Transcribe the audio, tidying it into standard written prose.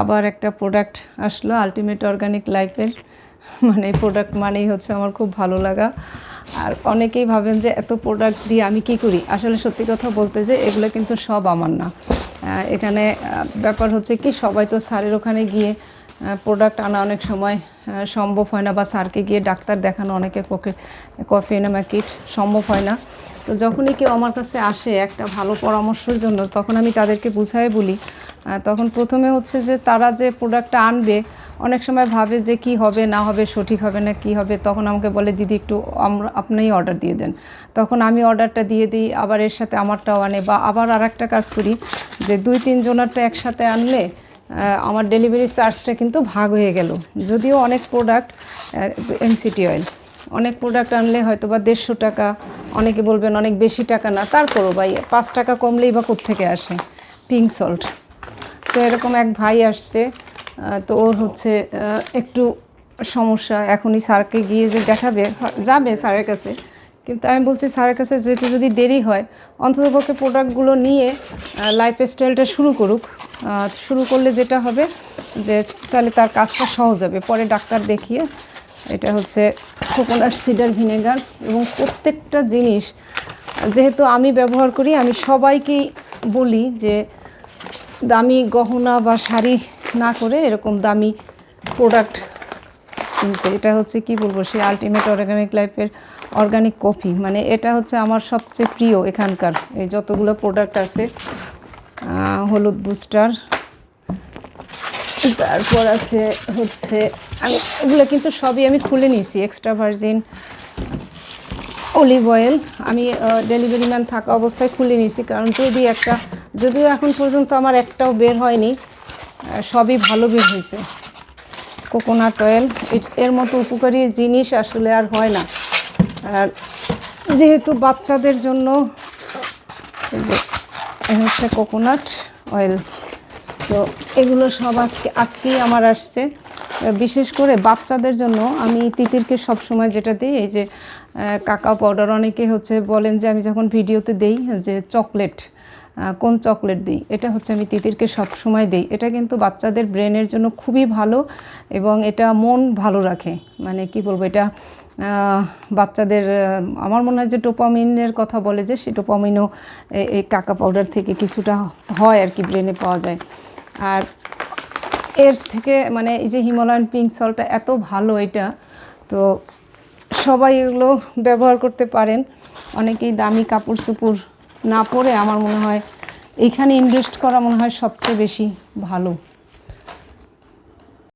আবার একটা প্রোডাক্ট আসলো আলটিমেট অর্গানিক লাইফের। মানে প্রোডাক্ট মানেই হচ্ছে আমার খুব ভালো লাগা। আর অনেকেই ভাবেন যে এত প্রোডাক্ট দিয়ে আমি কি করি। আসলে সত্যি কথা বলতে যে এগুলো কিন্তু সব আমার না। এখানে ব্যাপার হচ্ছে কি, সবাই তো স্যারের ওখানে গিয়ে প্রোডাক্ট আনা অনেক সময় সম্ভব হয় না, বা স্যারকে গিয়ে ডাক্তার দেখানো অনেকের পক্ষে কফি এনামা কিট সম্ভব হয় না। তো যখনই কেউ আমার কাছে আসে একটা ভালো পরামর্শের জন্য, তখন আমি তাদেরকে বুঝাই বলি। তখন প্রথমে হচ্ছে যে তারা যে প্রোডাক্টটা আনবে অনেক সময় ভাবে যে কি হবে না হবে, সঠিক হবে না কি হবে। তখন আমাকে বলে দিদি একটু আপনিই অর্ডার দিয়ে দেন। তখন আমি অর্ডারটা দিয়ে দিই, আবার এর সাথে আমারটাও আনে। বা আবার আর একটা কাজ করি যে 2-3 জনেরটা একসাথে আনলে আমার ডেলিভারি চার্জটা কিন্তু ভাগ হয়ে গেল। যদিও অনেক প্রোডাক্ট এমসিটি অয়েল, অনেক প্রোডাক্ট আনলে হয়তো বা 150 টাকা, অনেকে বলবেন অনেক বেশি টাকা না, তারপরও ভাই 5 টাকা কমলেই বা কোত্থেকে আসে পিঙ্ক সল্ট। তো এরকম এক ভাই আসছে, তো ওর হচ্ছে একটু সমস্যা। এখনই স্যারকে গিয়ে যে দেখাবে, যাবে স্যারের কাছে, কিন্তু আমি বলছি স্যারের কাছে যেতে যদি দেরি হয়, অন্ততপক্ষে প্রোডাক্টগুলো নিয়ে লাইফস্টাইলটা শুরু করুক। শুরু করলে যেটা হবে যে তাহলে তার কাজটা সহজ হবে। পরে ডাক্তার দেখিয়ে, এটা হচ্ছে কোকোনাট সিডার ভিনেগার। এবং প্রত্যেকটা জিনিস যেহেতু আমি ব্যবহার করি, আমি সবাইকেই বলি যে দামি গহনা বা শাড়ি না করে এরকম দামি প্রোডাক্ট কিনতে। এটা হচ্ছে কি বলবো, সেই আলটিমেট অর্গানিক লাইফের অর্গানিক কফি। মানে এটা হচ্ছে আমার সবচেয়ে প্রিয় এখানকার এই যতগুলো প্রোডাক্ট আছে। হলুদ বুস্টার, তারপর আছে হচ্ছে, আমি এগুলো কিন্তু সবই আমি খুলে নিয়েছি। এক্সট্রা ভার্জিন অলিভ অয়েল আমি ডেলিভারি ম্যান থাকা অবস্থায় খুলে নিয়েছি, কারণ যদিও এখন পর্যন্ত আমার একটাও বের হয়নি, সবই ভালো বের হয়েছে। কোকোনাট অয়েল, এর মতো উপকারী জিনিস আসলে আর হয় না। আর যেহেতু বাচ্চাদের জন্য, এই যে হচ্ছে কোকোনাট অয়েল, তো এগুলো সব আজকেই আমার আসছে। বিশেষ করে বাচ্চাদের জন্য আমি তিতিরকে সবসময় যেটা দিই, এই যে কাকাও পাউডার। অনেকে হচ্ছে বলেন যে আমি যখন ভিডিওতে দেই যে চকলেট, কোন চকলেট দিই, এটা হচ্ছে আমি তিতিরকে সবসময় দিই। এটা কিন্তু বাচ্চাদের ব্রেনের জন্য খুবই ভালো, এবং এটা মন ভালো রাখে। মানে কি বলবো, এটা বাচ্চাদের, আমার মনে হয় যে ডোপামিনের কথা বলে, যে সেই ডোপামিনও এই কাকা পাউডার থেকে কিছুটা হয় আর কি, ব্রেনে পাওয়া যায়। আর এর থেকে মানে এই যে হিমালয়ান পিঙ্ক সল্টটা এত ভালো, এটা তো সবাই এগুলো ব্যবহার করতে পারেন। অনেকেই দামি কাপড় চোপড় না পরে আমার মনে হয় এইখানে ইনভেস্ট করা মনে হয় সবচেয়ে বেশি ভালো।